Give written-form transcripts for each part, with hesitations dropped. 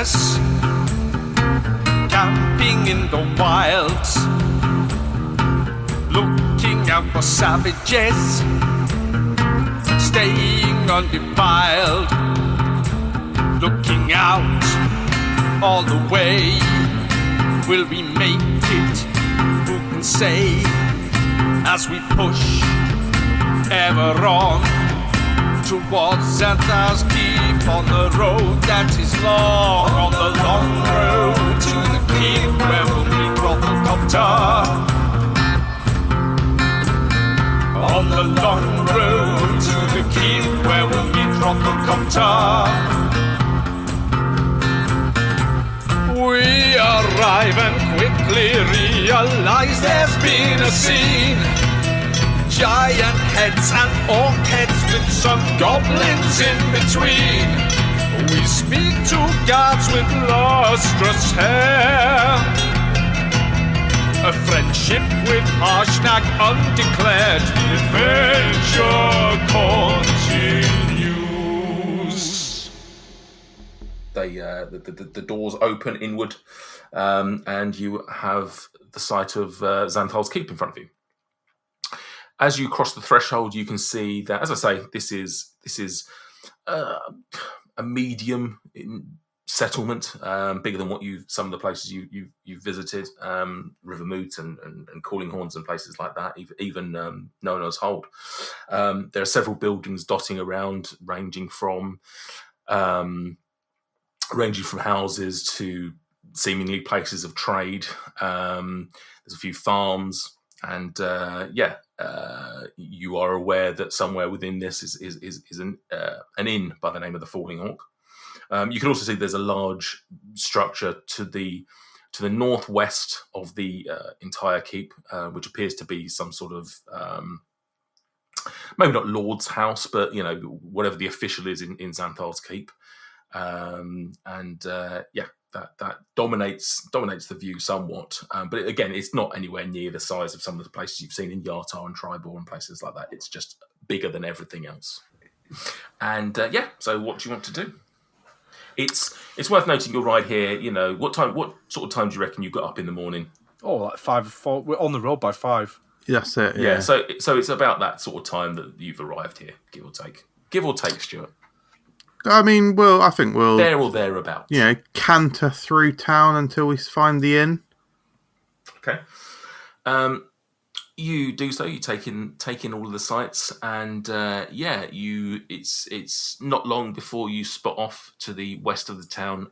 business, camping in the wilds, looking out for savages, staying undefiled, looking out all the way. Will we make it? Who can say? As we push ever on towards Xantharl's keep, on the road that is long, on the long road to the keep where we'll meet Rottlecopter. On the long road to the keep where we'll meet Rottlecopter. We arrive and quickly realize there's been a scene. Giant heads and orc heads with some goblins in between. We speak to guards with lustrous hair. A friendship with Harshnag undeclared. Adventure continues. The doors open inward, and you have the sight of Xantharl's keep in front of you. As you cross the threshold, you can see that, as I say, this is a medium settlement, bigger than some of the places you've visited, Rivermoot and Calling Horns and places like that, even known as Hold. There are several buildings dotting around, ranging from houses to seemingly places of trade. There's a few farms, and you are aware that somewhere within this is an inn by the name of the Falling Hawk. You can also see there's a large structure to the northwest of the entire keep, which appears to be some sort of maybe not Lord's house, but whatever the official is in Xantharl's keep. That dominates the view somewhat. But again, it's not anywhere near the size of some of the places you've seen in Yartar and Tribor and places like that. It's just bigger than everything else. And so what do you want to do? It's worth noting your ride here. What sort of time do you reckon you got up in the morning? Oh, like 5:04. We're on the road by 5. That's it. Yeah. So it's about that sort of time that you've arrived here, give or take, Stuart. I mean, I think we'll there or thereabouts. Canter through town until we find the inn. Okay. You do so. You take in all of the sights, and it's not long before you spot off to the west of the town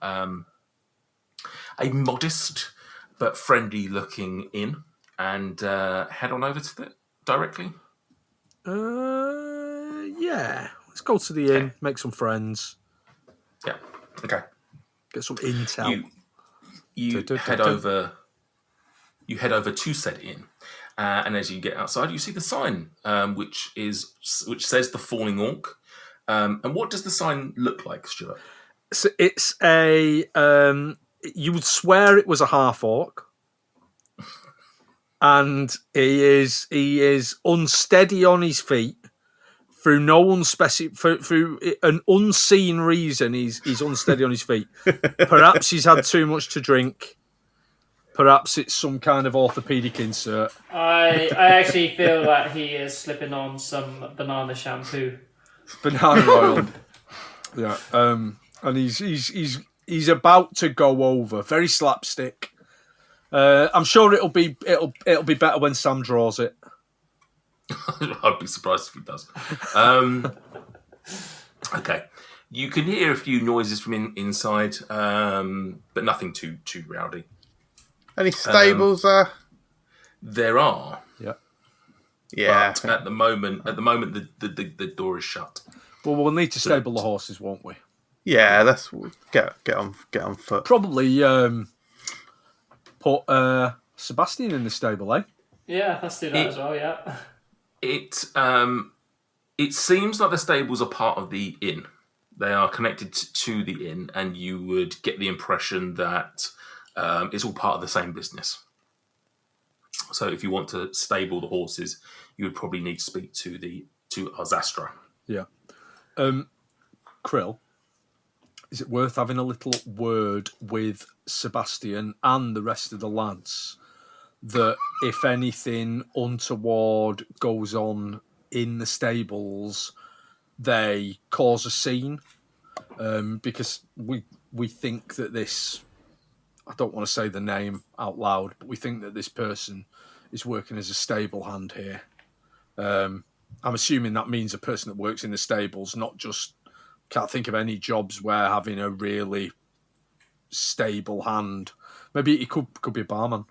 a modest but friendly-looking inn, and head on over to it directly. Yeah. Let's go to the inn, make some friends. Yeah. Okay. Get some intel. You head over. You head over to said inn, and as you get outside, you see the sign, which says the Falling Orc. And what does the sign look like, Stuart? So it's a. You would swear it was a half orc, and he is unsteady on his feet. Through through an unseen reason, he's unsteady on his feet. Perhaps he's had too much to drink. Perhaps it's some kind of orthopedic insert. I actually feel that he is slipping on some banana shampoo. Banana oil. Yeah. And he's about to go over. Very slapstick. I'm sure it'll be better when Sam draws it. I'd be surprised if he does. Okay. You can hear a few noises from inside, but nothing too rowdy. Any stables there? There are. Yeah. Yeah. But at the moment, the door is shut. Well, we'll need to stable the horses, won't we? Yeah. Let's get on foot. Probably put Sebastian in the stable, eh? Yeah, let's do that as well. Yeah. It seems like the stables are part of the inn. They are connected to the inn, and you would get the impression that it's all part of the same business. So if you want to stable the horses, you would probably need to speak to Arzastra. Yeah. Krill, is it worth having a little word with Sebastian and the rest of the lads that if anything untoward goes on in the stables, they cause a scene? Because we think that this, I don't want to say the name out loud, but we think that this person is working as a stable hand here. I'm assuming that means a person that works in the stables, not just, can't think of any jobs where having a really stable hand. Maybe it could be a barman.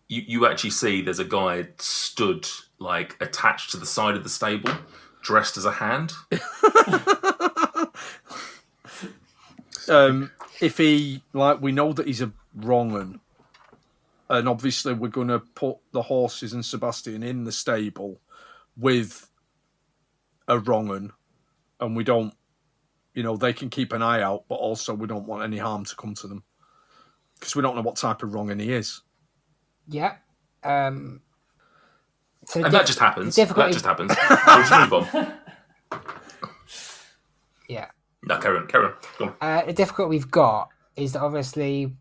You actually see there's a guy stood like attached to the side of the stable, dressed as a hand. If he, like, we know that he's a wrong 'un, and obviously we're going to put the horses and Sebastian in the stable with a wrong 'un, and we don't, they can keep an eye out, but also we don't want any harm to come to them because we don't know what type of wrong 'un he is. Yeah. So And that just happens. That difficulty- just happens. We'll just move on. Yeah. No, carry on. Go on. The difficulty we've got is that obviously,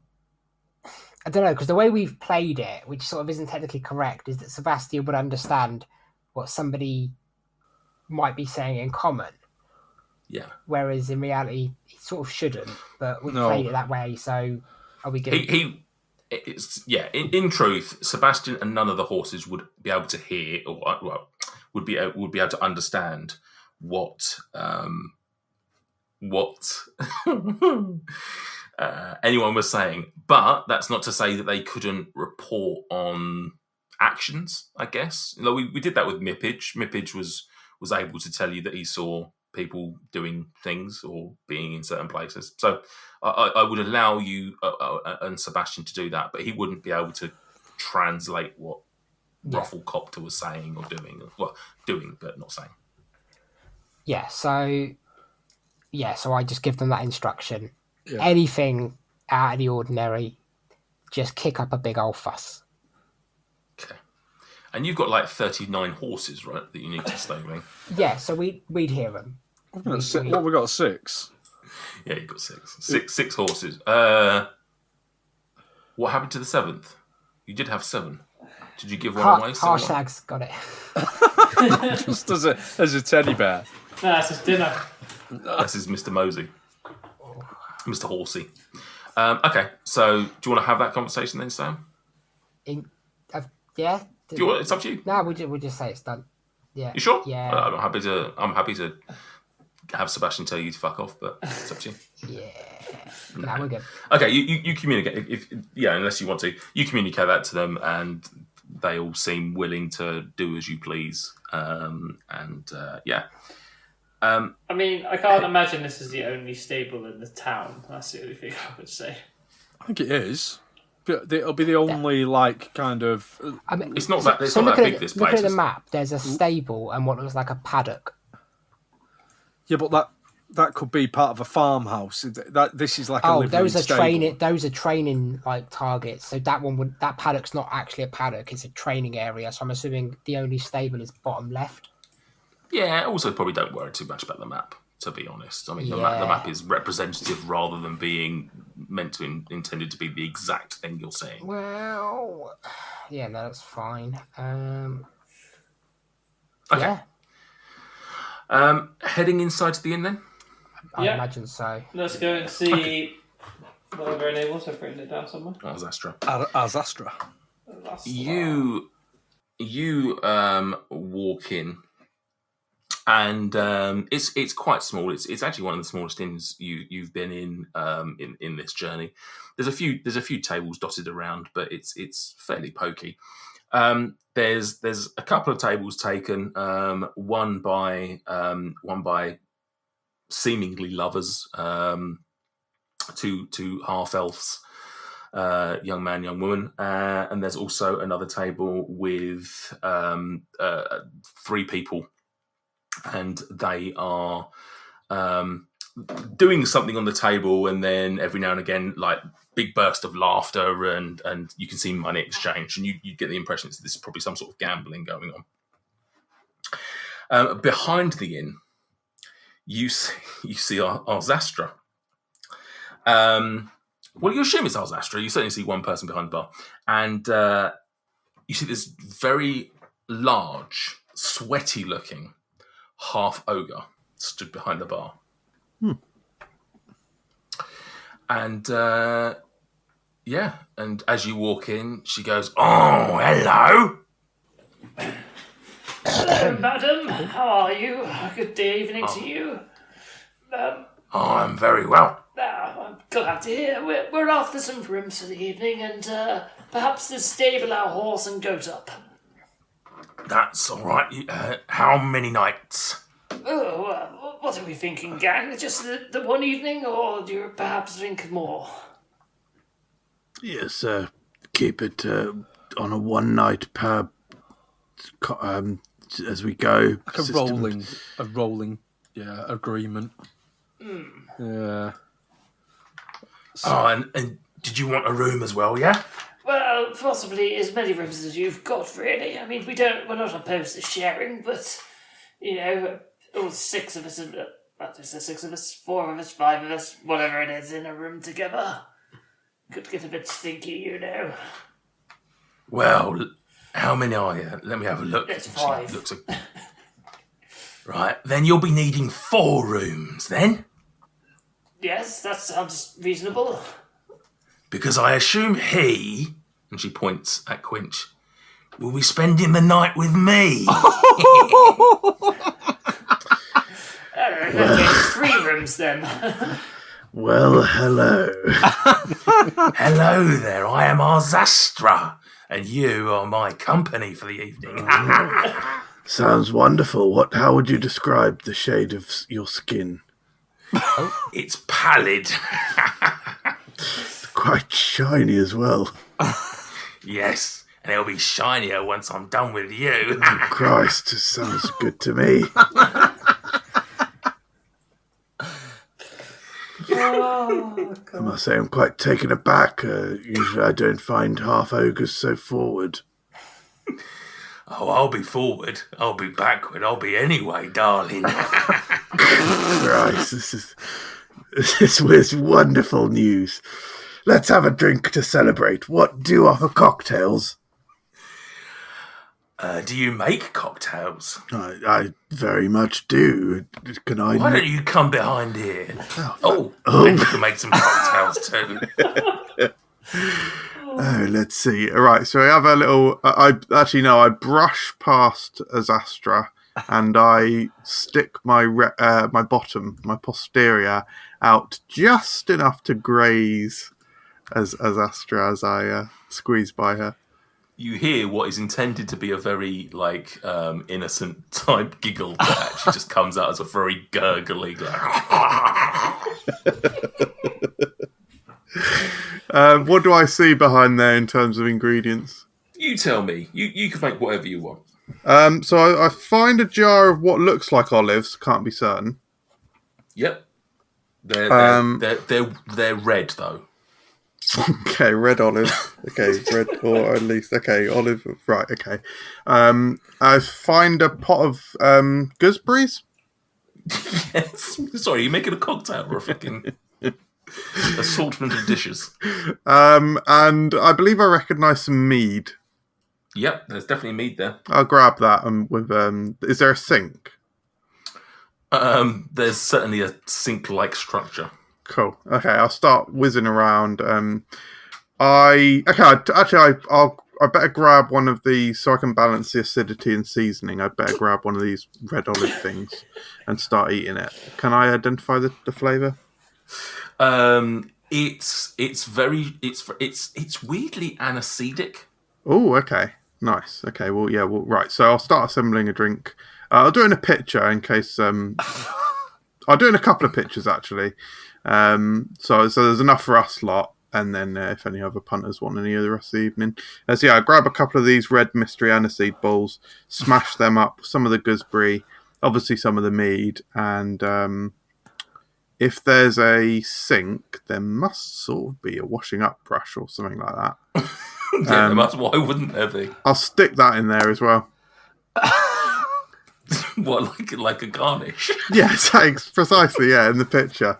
I don't know, because the way we've played it, which sort of isn't technically correct, is that Sebastian would understand what somebody might be saying in common, Yeah. whereas in reality he sort of shouldn't. But we've No. played it that way, so are we going? In truth, Sebastian and none of the horses would be able to hear, or would be able to understand what anyone was saying. But that's not to say that they couldn't report on actions, I guess. We did that with Mippage. Mippage was able to tell you that he saw people doing things or being in certain places. So I would allow you and Sebastian to do that, but he wouldn't be able to translate what Rufflecopter was saying or doing. Well, doing, but not saying. Yeah. So I just give them that instruction. Yeah. Anything out of the ordinary, just kick up a big old fuss. Okay. And you've got like 39 horses, right, that you need to stabling? Yeah. So we'd hear them. What we got, 6? Yeah, you've got six horses. What happened to the 7th? You did have 7. Did you give one away? Harshag's got it. Just as a teddy bear. No, that's his dinner. This is Mr. Mosey. Mr. Horsey. Okay, so do you want to have that conversation then, Sam? Yeah. It's up to you. No, we'll just say it's done. Yeah. You sure? Yeah. I'm happy to have Sebastian tell you to fuck off, but it's up to you. Yeah. No, we're good. Okay, you communicate. Unless you want to, you communicate that to them, and they all seem willing to do as you please. I mean, I can't imagine this is the only stable in the town. That's the only thing I would say. I think it is. But it'll be the only, kind of... I mean, It's not that. It's so not that big. This place. Look at the map. There's a stable and what looks like a paddock. Yeah, but that could be part of a farmhouse. This is like a living those are stable. Those are training targets. So that paddock's not actually a paddock. It's a training area. So I'm assuming the only stable is bottom left. Yeah. Also, probably don't worry too much about the map. To be honest, I mean, the Yeah. map is representative rather than being intended to be the exact thing you're seeing. Well, yeah, no, that's fine. Okay. Yeah, Heading inside to the inn then. I Yeah. imagine so. Let's go and see whatever her name was. I've written it down somewhere. Oh, Zastra. Azastra. That's You walk in, and it's quite small. It's actually one of the smallest inns you've been in this journey. There's a few tables dotted around, but it's fairly pokey. There's a couple of tables taken, one by seemingly lovers, two half elves, young man, young woman, and there's also another table with 3 people, and they are doing something on the table, and then every now and again, like big burst of laughter, and you can see money exchange, and you get the impression that this is probably some sort of gambling going on. Behind the inn, you see our Zastra, Well, you assume it's Alzastra. You certainly see one person behind the bar. And you see this very large, sweaty-looking half-ogre stood behind the bar. And, and as you walk in, she goes, "Oh, hello." Hello, madam. How are you? Good evening to you. I'm very well. I'm glad to hear. We're after some rooms for the evening, and perhaps to stable our horse and goat up. That's all right. How many nights? Oh, what are we thinking, gang? Just the one evening, or do you perhaps think more? Yes, keep it on a one-night per as we go. A rolling agreement. Yeah. Oh, and did you want a room as well, yeah? Well, possibly as many rooms as you've got, really. I mean, we're not opposed to sharing, but, all 6 of us, what is there, 6 of us, 4 of us, 5 of us, whatever it is, in a room together. Could get a bit stinky, Well, how many are you? Let me have a look. There's 5. Right, then you'll be needing 4 rooms, then? Yes, that sounds reasonable. Because I assume he, and she points at Quinch, will be spending the night with me. Okay, 3 rooms then. Well, hello. Hello there, I am Alzastra, and you are my company for the evening. Sounds wonderful. How would you describe the shade of your skin? It's pallid. Quite shiny as well. Yes, and it'll be shinier once I'm done with you. Christ, it sounds good to me. I must say I'm quite taken aback. Usually I don't find half-ogres so forward. Oh, I'll be forward. I'll be backward. I'll be anyway, darling. Christ, this was wonderful news. Let's have a drink to celebrate. What do you offer cocktails? Do you make cocktails? I very much do. Can I? Why don't you come behind here? Maybe you can make some cocktails too. Oh, let's see. All right, so I have a little. I brush past Azastra and I stick my my bottom, my posterior, out just enough to graze as Azastra as I squeeze by her. You hear what is intended to be a very innocent type giggle that actually just comes out as a very gurgly. What do I see behind there in terms of ingredients? You tell me. You can make whatever you want. So I find a jar of what looks like olives. Can't be certain. Yep. They're red though. Okay, red olive. Okay, red or at least olive. Right. Okay. I find a pot of gooseberries. Yes. Sorry, you making a cocktail or a fucking assortment of dishes? And I believe I recognise some mead. Yep, there's definitely mead there. I'll grab that. With is there a sink? There's certainly a sink-like structure. Cool. Okay, I'll start whizzing around. I better grab one of these so I can balance the acidity and seasoning. I better grab one of these red olive things and start eating it. Can I identify the flavour? It's weirdly anaesthetic. Oh, okay, nice. Okay, right. So I'll start assembling a drink. I'll do it in a pitcher in case. I'll do it in a couple of pitchers actually. So there's enough for us lot, and then if any other punters want any of the rest of the evening. So I grab a couple of these red mystery aniseed balls, smash them up, some of the gooseberry, obviously some of the mead, and if there's a sink, there must sort of be a washing up brush or something like that. Yeah, there must. Why wouldn't there be? I'll stick that in there as well. What, like a garnish? Yeah, thanks. Precisely, yeah, in the picture.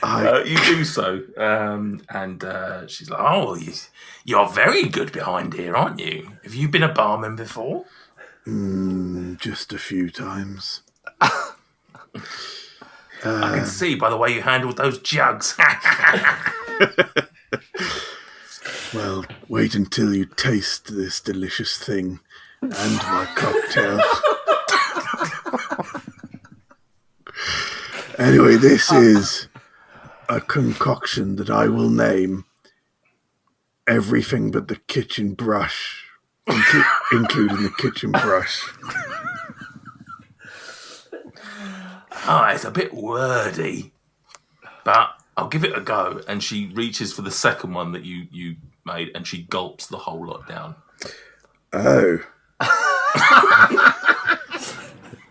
You do so, and she's like, "Oh, you're very good behind here, aren't you? Have you been a barman before?" Just a few times. I can see by the way you handled those jugs. Well, wait until you taste this delicious thing and my cocktail. Anyway, this is a concoction that I will name everything but the kitchen brush, including the kitchen brush. Oh, it's a bit wordy, but I'll give it a go. And she reaches for the second one that you made, and she gulps the whole lot down. Oh.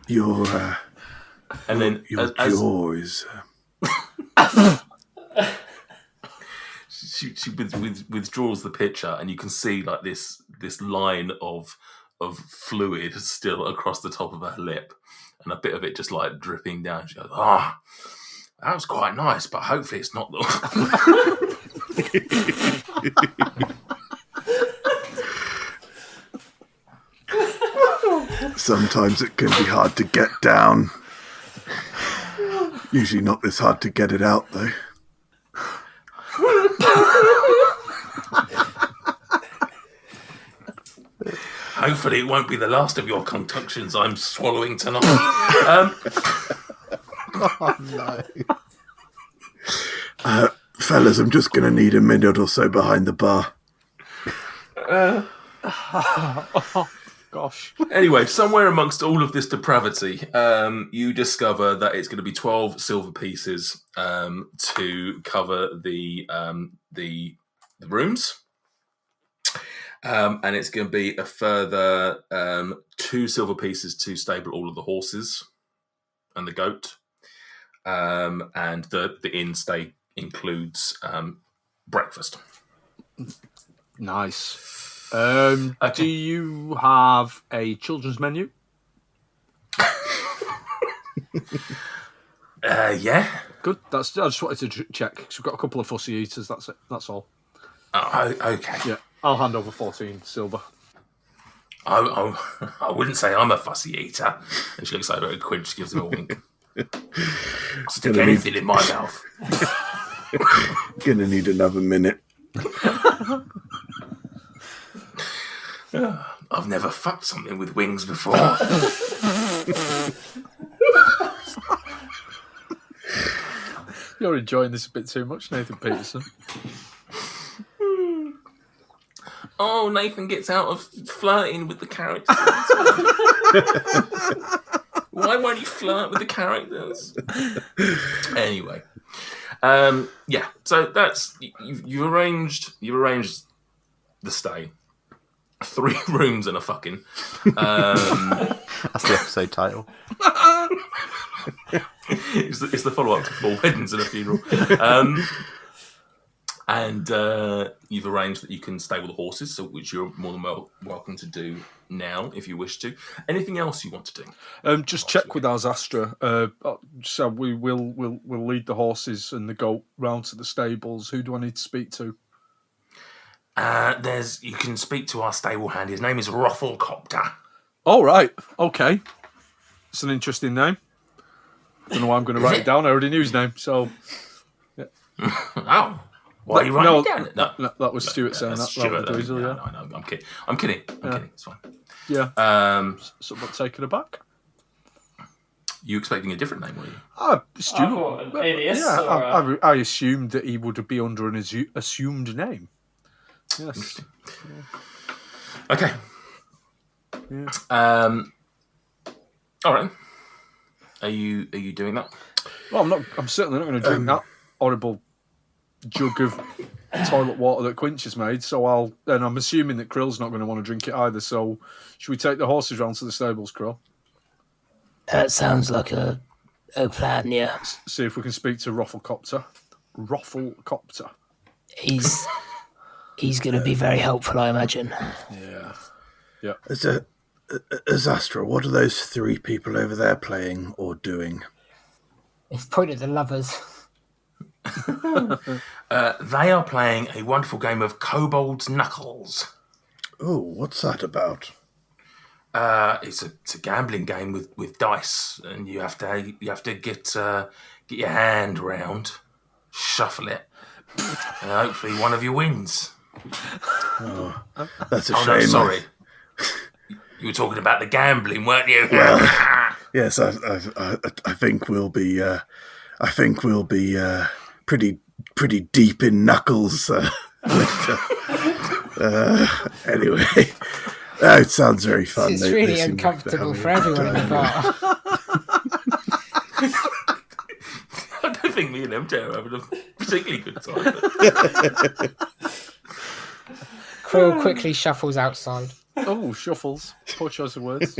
Your jaw is... She withdraws the picture, and you can see like this line of fluid still across the top of her lip, and a bit of it just like dripping down. She goes, that was quite nice, but hopefully it's not the... Sometimes it can be hard to get down. Usually not this hard to get it out, though. Hopefully it won't be the last of your concoctions I'm swallowing tonight. Oh, no. Fellas, I'm just going to need a minute or so behind the bar. Gosh. Anyway, somewhere amongst all of this depravity, you discover that it's going to be 12 silver pieces to cover the rooms. And it's going to be a further 2 silver pieces to stable all of the horses and the goat. And the inn stay includes breakfast. Nice. Do you have a children's menu? Yeah. Good. I just wanted to check because we've got a couple of fussy eaters. That's it. That's all. Oh, okay. Yeah, I'll hand over 14 silver. I wouldn't say I'm a fussy eater. And she looks over at Quinch, gives him a wink. Stick anything in my mouth. Gonna need another minute. I've never fucked something with wings before. You're enjoying this a bit too much, Nathan Peterson. Oh, Nathan gets out of flirting with the characters. Why won't he flirt with the characters? Anyway, yeah. So that's you've arranged the stay. 3 rooms and a fucking. That's the episode title. It's the follow-up to 4 weddings and a funeral. And you've arranged that you can stable the horses, so which you're more than welcome to do now if you wish to. Anything else you want to do? Just check with our Zastra. So we'll lead the horses and the goat round to the stables. Who do I need to speak to? You can speak to our stable hand. His name is Rufflecopter. Oh, right. Okay. It's an interesting name. Don't know why I'm going to write it down. I already knew his name, so... Yeah. Oh. Why are you writing it down? No, that was Stuart saying that. Stuart, Dweezil, yeah. No, I'm kidding. It's fine. Yeah. Somewhat taken aback. You expecting a different name, were you? Stuart. An alias? Yeah, I assumed that he would be under an assumed name. Yes. Okay. Yeah. All right. Are you doing that? Well, I'm certainly not going to drink that horrible jug of toilet water that Quinch has made. So I'm assuming that Krill's not going to want to drink it either. So should we take the horses round to the stables, Krill? That sounds like a plan, yeah. See if we can speak to Rufflecopter. Rufflecopter. He's going to be very helpful, I imagine. Yeah. Zastra, what are those 3 people over there playing or doing? It's pointed at the lovers. They are playing a wonderful game of Kobold's Knuckles. Oh, what's that about? It's a gambling game with dice, and you have to get your hand round, shuffle it, and hopefully one of you wins. That's a Oh shame. no, sorry. You were talking about the gambling, weren't you? Well, yes, I think we'll be. I think we'll be pretty deep in Knuckles. Anyway, it sounds very fun. It's They really seem like they're uncomfortable having for a good everyone in the time bar. I don't think me and MJ are having a particularly good time. Krill quickly shuffles outside. Oh, shuffles. Poor choice of words.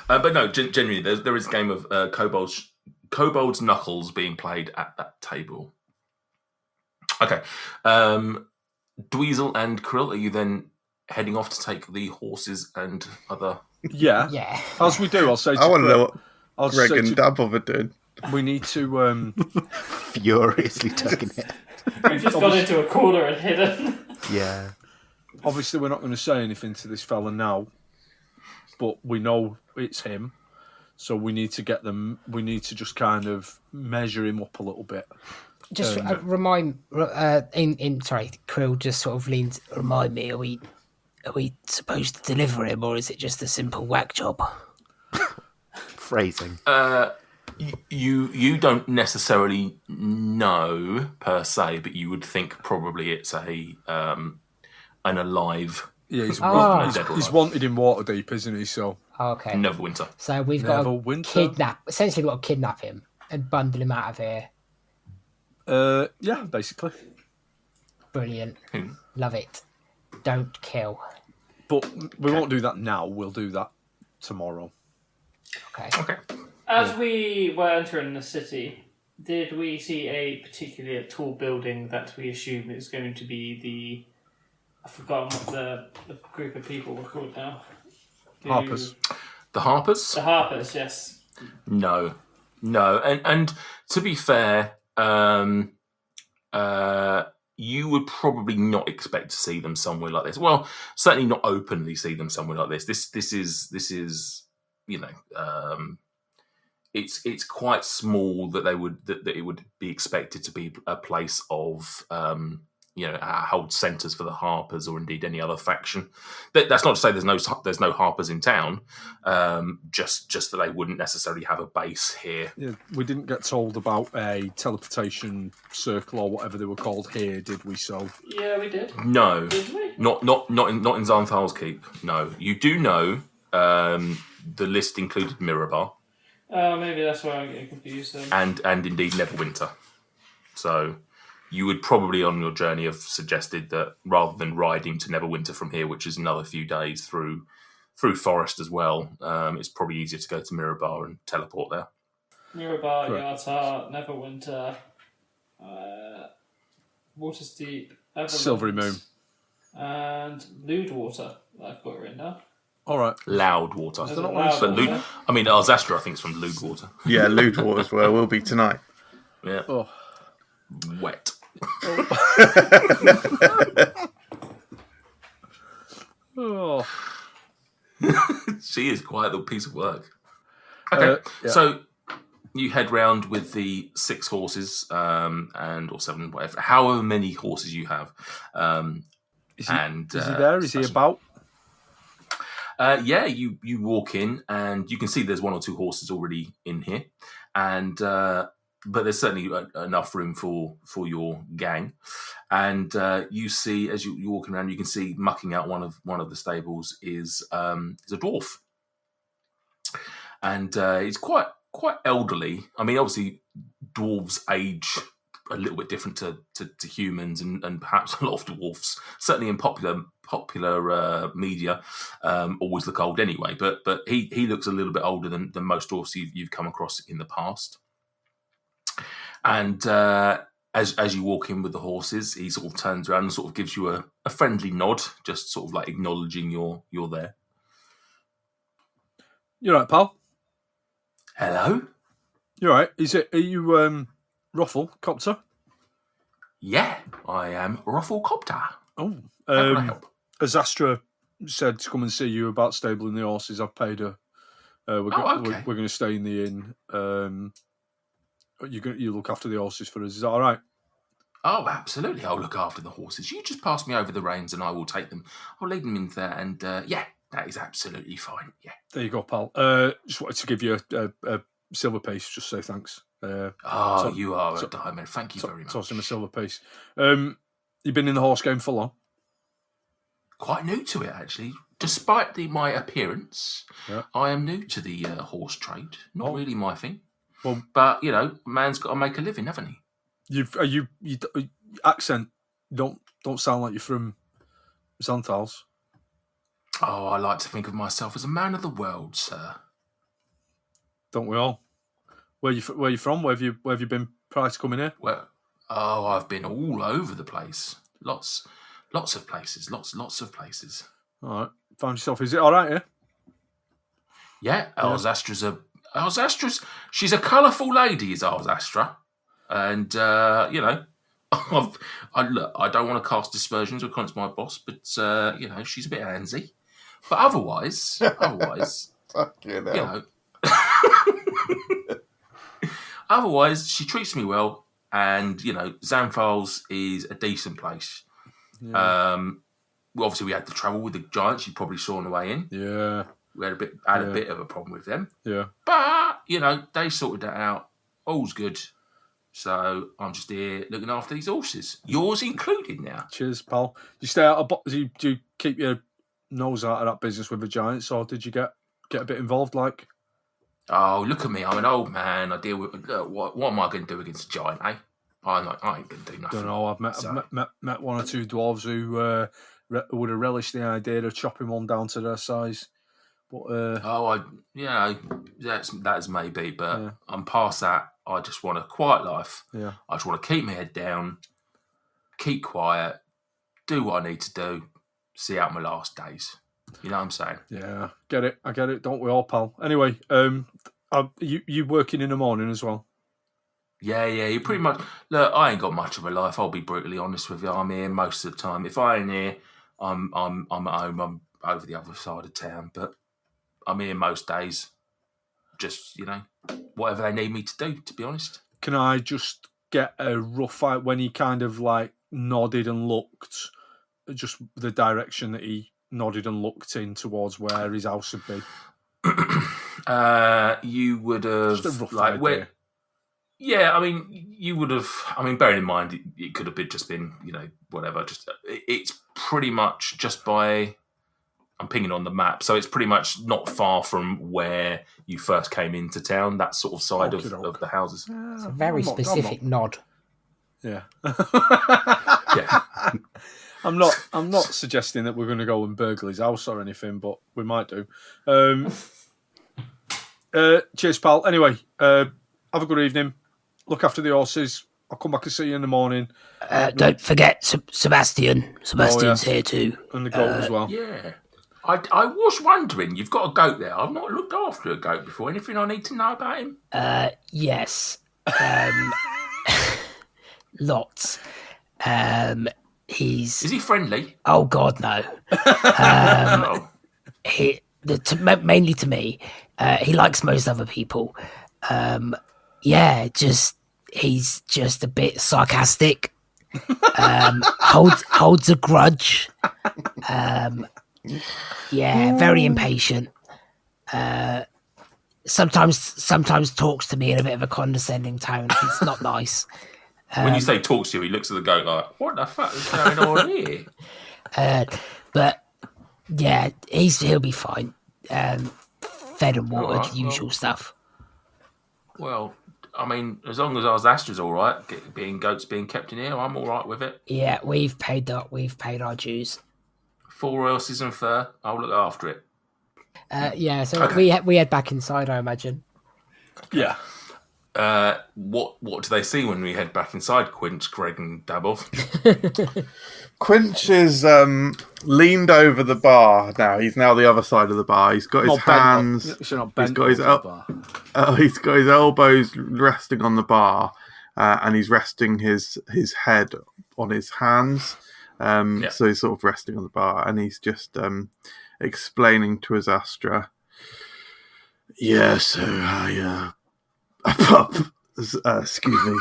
But no, genuinely, there is a game of Kobold's Knuckles being played at that table. Okay. Dweezil and Krill, are you then heading off to take the horses and other... Yeah. Yeah. As we do, I'll say to I want to Krill- know what I'll Greg say and to- Dabov are doing. we need to... Furiously tugging it. We've just gone into a corner and hidden. Yeah. obviously, we're not going to say anything to this fella now, but we know it's him. So we need to get them... We need to just kind of measure him up a little bit. Just remind... sorry, Krill just sort of leans... Remind me, are we supposed to deliver him, or is it just a simple whack job? Phrasing. You don't necessarily know per se, but you would think probably it's an alive Yeah, he's, Ah. he's wanted in Waterdeep, isn't he? So Okay. Neverwinter. So we've got to Neverwinter. essentially got to kidnap him and bundle him out of here. yeah, basically. Brilliant. Hmm. Love it. Don't kill. But we won't do that now. We'll do that tomorrow. Okay. Okay. As we were entering the city, did we see a particularly tall building that we assume is going to be the... I've forgotten what the group of people were called now. Harpers. The Harpers? The Harpers, yes. No. And to be fair, you would probably not expect to see them somewhere like this. Well, certainly not openly see them somewhere like this. This is you know, it's quite small that that it would be expected to be a place of hold centres for the Harpers or indeed any other faction. That's not to say there's no Harpers in town. Just that they wouldn't necessarily have a base here. Yeah, we didn't get told about a teleportation circle or whatever they were called here, did we? So Yeah, we did. No, Did we? not in Xantharl's Keep. No, you do know the list included Mirabar Oh, maybe that's why I'm getting confused then. and indeed Neverwinter. So you would probably on your journey have suggested that rather than riding to Neverwinter from here, which is another few days through forest as well, it's probably easier to go to Mirabar and teleport there. Mirabar, Correct. Yartar, Neverwinter, Watersteep, Everland, Silvery Moon. and Lewdwater. I've got written down. All right. Loud water. Is it Loud But Water? Alzastra, I think, is from Lewd water. Yeah, Lewdwater's where we'll be tonight. Yeah, Oh, wet. oh. She is quite a piece of work. Okay, Yeah. so you head round with the 6 horses, or 7, whatever, however many horses you have. Is he, And is he there? Is he about? Yeah, you walk in and you can see there's 1 or 2 horses already in here, and but there's certainly enough room for your gang. And you see as you're walking around, you can see mucking out one of the stables is a dwarf, and he's quite elderly. I mean, obviously, dwarves age a little bit different to humans, and perhaps a lot of dwarfs, certainly in popular media, always look old anyway. But he looks a little bit older than most dwarfs you've come across in the past. And as you walk in with the horses, he sort of turns around and sort of gives you a friendly nod, just sort of like acknowledging you're there. You're right, pal. Hello. You're right. Are you Ruffle, Copter. Yeah, I am Rufflecopter. Oh, How can I help? as Astra said to come and see you about stabling the horses, I've paid her. We're okay. going to stay in the inn. You look after the horses for us. Is that all right? Oh, absolutely. I'll look after the horses. You just pass me over the reins and I will take them. I'll lead them in there and, yeah, that is absolutely fine. Yeah. There you go, pal. Just wanted to give you a silver piece, just say thanks. You are a diamond. Thank you very much. Toss him a silver piece. You've been in the horse game for long? Quite new to it, actually. Despite my appearance, Yeah. I am new to the horse trade. Not really my thing. Well, but, man's got to make a living, haven't he? Accent don't sound like you're from Xantharl's. Oh, I like to think of myself as a man of the world, sir. Don't we all? Where you from? Where have you been prior to coming here? Well, I've been all over the place. Lots of places. Lots of places. All right. Found yourself. Is it all right here? Yeah, Alzastra's she's a colourful lady, is Alzastra. And, I don't want to cast dispersions against my boss, but, she's a bit handsy. But otherwise, Fucking hell. Otherwise, she treats me well. And, Xantharl's is a decent place. Yeah. Obviously, we had to travel with the giants. You probably saw on the way in. Yeah. We had a bit of a problem with them. Yeah. But, they sorted that out. All's good. So I'm just here looking after these horses. Yours included now. Cheers, pal. You stay out of do you keep your nose out of that business with the giants, or did you get a bit involved? Like, oh, look at me! I'm an old man. I deal with what am I going to do against a giant? Eh? I ain't going to do nothing. Don't know. I've met one or two dwarves who would have relished the idea of chopping one down to their size. But that's maybe. But Yeah. I'm past that. I just want a quiet life. Yeah. I just want to keep my head down, keep quiet, do what I need to do, see out my last days. You know what I'm saying? Yeah, get it. I get it. Don't we all, pal? Anyway, you working in the morning as well? Yeah. You pretty much look. I ain't got much of a life. I'll be brutally honest with you. I'm here most of the time. If I ain't here, I'm at home. I'm over the other side of town, but I'm here most days. Just whatever they need me to do. To be honest. Can I just get a rough idea when he kind of like nodded and looked, just the direction that he nodded and looked in towards where his house would be? You would have Just a rough idea. Yeah, I mean, you would have. I mean, bearing in mind, it could have been, whatever. Just it's pretty much just by. I'm pinging on the map, so it's pretty much not far from where you first came into town. That sort of side of the houses. It's a very specific nod. Yeah. Yeah. I'm not suggesting that we're going to go and burgle his house or anything, but we might do. Cheers, pal. Anyway, have a good evening. Look after the horses. I'll come back and see you in the morning. Don't forget Sebastian. Sebastian's here too. And the goat as well. Yeah. I was wondering, you've got a goat there. I've not looked after a goat before. Anything I need to know about him? Yes. Lots. Is he friendly? Oh God, no. Mainly to me. He likes most other people. He's just a bit sarcastic. Holds a grudge. Very impatient. Sometimes talks to me in a bit of a condescending tone. It's not nice. When you say talks to you, he looks at the goat like, what the fuck is going on here? But yeah, he'll be fine. Fed and watered, All right, usual stuff. Well, I mean, as long as Alzastra's all right, goats being kept in here, I'm all right with it. Yeah, we've paid our dues. 4 horses and fur, I'll look after it. So Okay. we head back inside, I imagine. Yeah. What do they see when we head back inside, Quinch, Greg, and Dabov? Quinch is leaned over the bar now. He's now the other side of the bar. He's got his hands. He's not He's bent got his over the bar. he's got his elbows resting on the bar, and he's resting his head on his hands. So he's sort of resting on the bar, and he's just explaining to his Astra. Yeah, so I excuse me.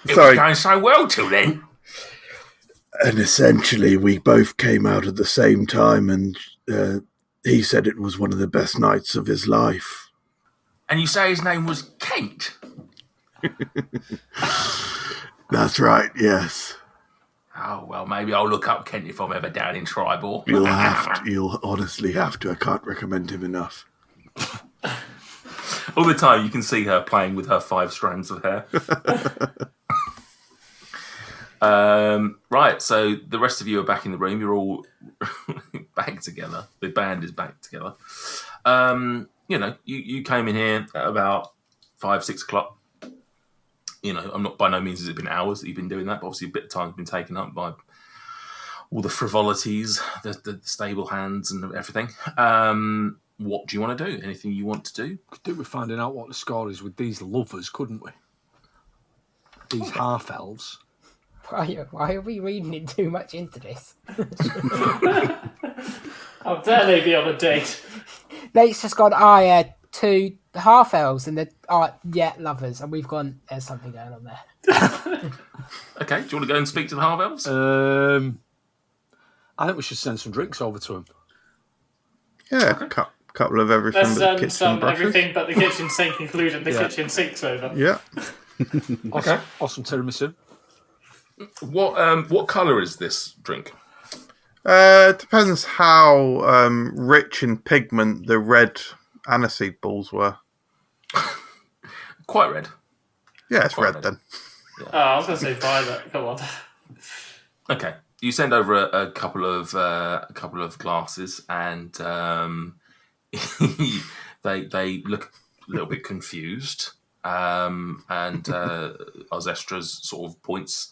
It Sorry. was going so well till then. And essentially, we both came out at the same time, and he said it was one of the best nights of his life. And you say his name was Kate? That's right, yes. Oh, well, maybe I'll look up Kent if I'm ever down in Tribal. You'll honestly have to. I can't recommend him enough. All the time you can see her playing with her 5 strands of hair. Right, so the rest of you are back in the room. You're all back together. The band is back together. You came in here at about 5-6 o'clock. I'm not, by no means has it been hours that you've been doing that, but obviously a bit of time has been taken up by all the frivolities, the stable hands and everything. What do you want to do? Anything you want to do? Could do with finding out what the score is with these lovers, couldn't we? These half-elves. Why are we reading it too much into this? How dare they be on a date? Nate's just gone, 2 half-elves and they're, lovers. And we've gone, there's something going on there. Okay, do you want to go and speak to the half-elves? I think we should send some drinks over to them. Yeah, couple of everything Let's but the send kitchen some brushes. everything but the kitchen sink, including the kitchen sinks over. Yeah. Okay. Awesome tiramisu. What colour is this drink? Depends how rich in pigment the red aniseed balls were. Quite red. Yeah, it's Quite red then. Oh, I was going to say violet. Come on. Okay, you send over a couple of glasses, and they look a little bit confused. And Ozestra's sort of points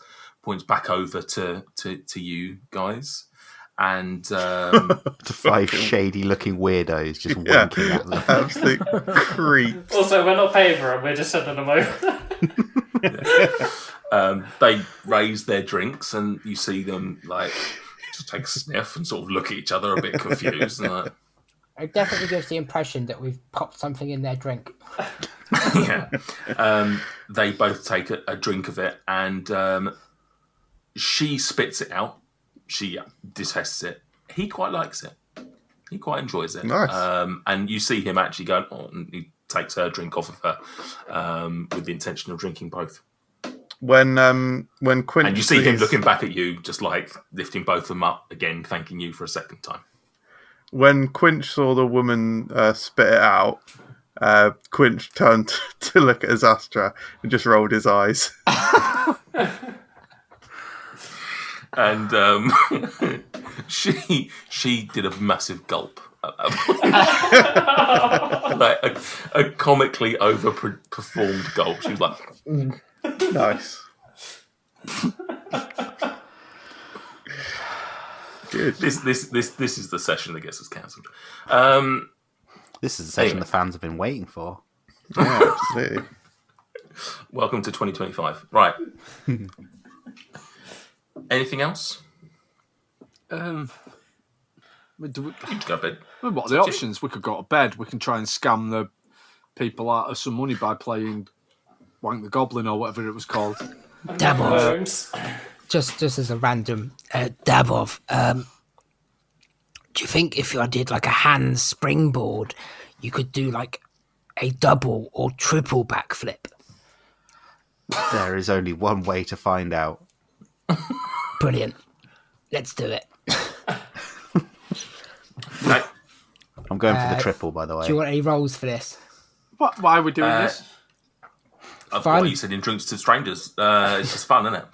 back over to you guys, and The 5 shady-looking weirdos just winking at them. Absolute creeps. Also, we're not paying for them. We're just sending them over. they raise their drinks, and you see them just take a sniff and sort of look at each other a bit confused. And, It definitely gives the impression that we've popped something in their drink. yeah. They both take a drink of it, and she spits it out. She detests it. He quite likes it. He quite enjoys it. Nice. And you see him actually going on, and he takes her drink off of her with the intention of drinking both. When Quint And you see him looking back at you, just lifting both of them up again, thanking you for a second time. When Quinch saw the woman spit it out, Quinch turned to look at his Astra and just rolled his eyes. And she did a massive gulp. A comically overperformed gulp. She was like, Nice. Good. this is the session that gets us cancelled. This is the session Anyway. the fans have been waiting for. Yeah, absolutely. Welcome to 2025. Right. Anything else? Do we, You can go to bed. what are the options? We could go to bed. We can try and scam the people out of some money by playing Wank the Goblin or whatever it was called. Dab off. Worms. Just as a random dab off. Do you think if I did like a hand springboard, you could do like a double or triple backflip? There is only one way to find out. Brilliant. Let's do it. No. I'm going for the triple, by the way. Do you want any rolls for this? Why are we doing this? I've Fun. got you said in drinks to strangers. It's just fun, isn't it?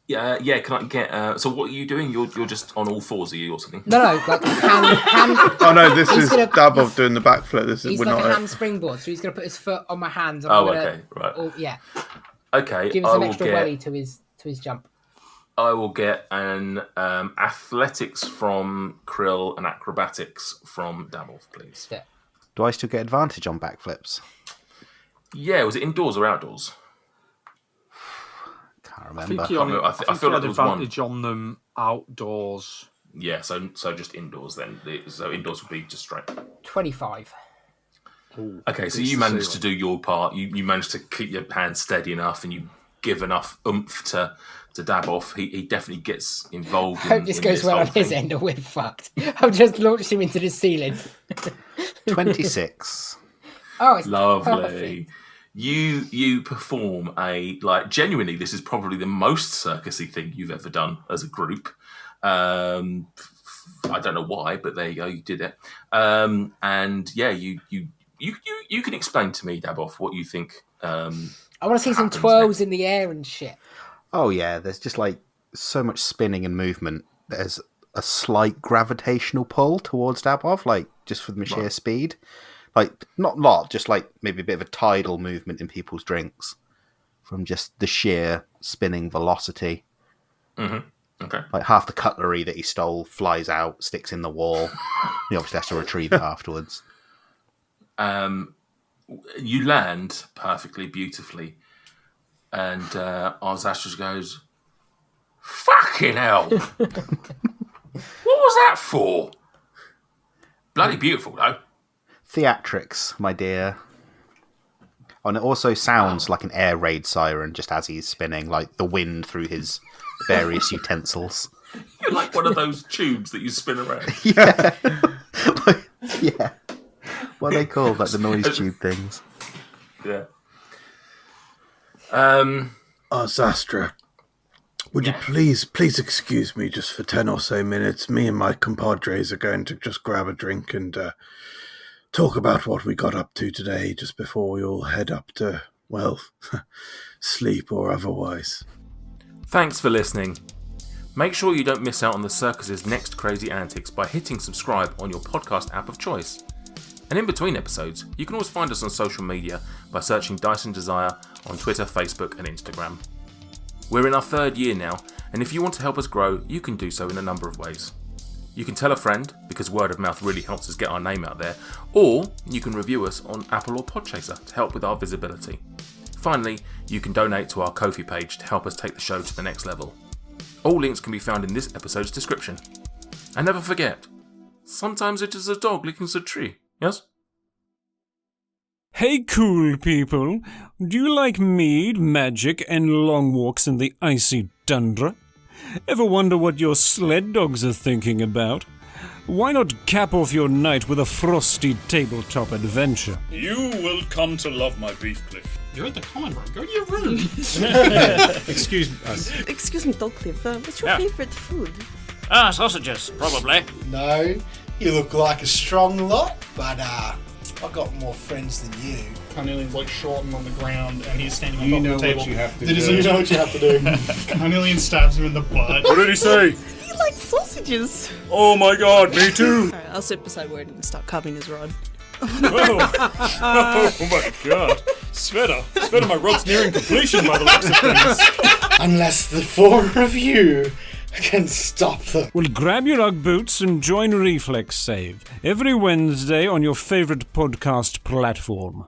Yeah. Can I get? So what are you doing? You're just on all fours, are you, or something? No, like hand. Oh no, this He's is gonna- Dabov doing the backflip. This is He's we're like not. a hand springboard, so he's going to put his foot on my hands. And Oh, I'm gonna, okay, right. Oh, yeah. Okay, Give him some extra welly to his jump. I will get an athletics from Krill and acrobatics from Damolf, please. Yeah. Do I still get advantage on backflips? Yeah, was it indoors or outdoors? I Can't think remember. he, I feel he like had there was one. advantage on them outdoors. Yeah, so just indoors then. So indoors would be just straight. 25. Okay, so you managed to do your part. You managed to keep your hand steady enough, and you give enough oomph to dab off. He definitely gets involved. Hope this goes well on his end, or we're fucked. I've just launched him into the ceiling. 26. Oh, it's Lovely. perfect. You perform genuinely. This is probably the most circusy thing you've ever done as a group. I don't know why, but there you go. You did it. And yeah, you can explain to me, Daboff, what you think. I want to see some happens twirls next. in the air and shit. Oh yeah, there's just like so much spinning and movement. There's a slight gravitational pull towards Dabov, like just for the sheer speed. Like not a lot, just like maybe a bit of a tidal movement in people's drinks from just the sheer spinning velocity. Mm-hmm. Okay. Like half the cutlery that he stole flies out, sticks in the wall. He obviously has to retrieve it afterwards. You land perfectly, beautifully, and Arzastra goes, "Fucking hell! What was that for? Bloody beautiful, though." Theatrics, my dear. Oh, and it also sounds like an air raid siren just as he's spinning, like the wind through his various utensils. You're like one of those tubes that you spin around. Yeah. Yeah. What are they called? Like the noise tube things. Yeah. Zastra, would you please excuse me just for 10 or so minutes? Me and my compadres are going to just grab a drink and talk about what we got up to today just before we all head up to, well, sleep or otherwise. Thanks for listening. Make sure you don't miss out on the circus's next crazy antics by hitting subscribe on your podcast app of choice. And in between episodes, you can always find us on social media by searching Dyson Desire on Twitter, Facebook and Instagram. We're in our 3rd year now, and if you want to help us grow, you can do so in a number of ways. You can tell a friend, because word of mouth really helps us get our name out there, or you can review us on Apple or Podchaser to help with our visibility. Finally, you can donate to our Ko-fi page to help us take the show to the next level. All links can be found in this episode's description. And never forget, sometimes it is a dog licking the tree, yes? Hey cool people, do you like mead, magic, and long walks in the icy tundra? Ever wonder what your sled dogs are thinking about? Why not cap off your night with a frosty tabletop adventure? You will come to love my beef cliff. You're at the common room. Go to your room. Excuse us. Excuse me, Dolcliffe. What's your favorite food? Sausages, probably. No, you look like a strong lot, but I've got more friends than you. Carnelian's like short and on the ground, and he's standing on top of the table. You have to You know what you have to do. Carnelian stabs him in the butt. What did he say? He likes sausages. Oh my god, me too. Alright, I'll sit beside Word and start carving his rod. Oh my god. Sveta, my rod's nearing completion by the looks of things. Unless the 4 of you can stop them. Well, grab your Ugg boots and join Reflex Save every Wednesday on your favorite podcast platform.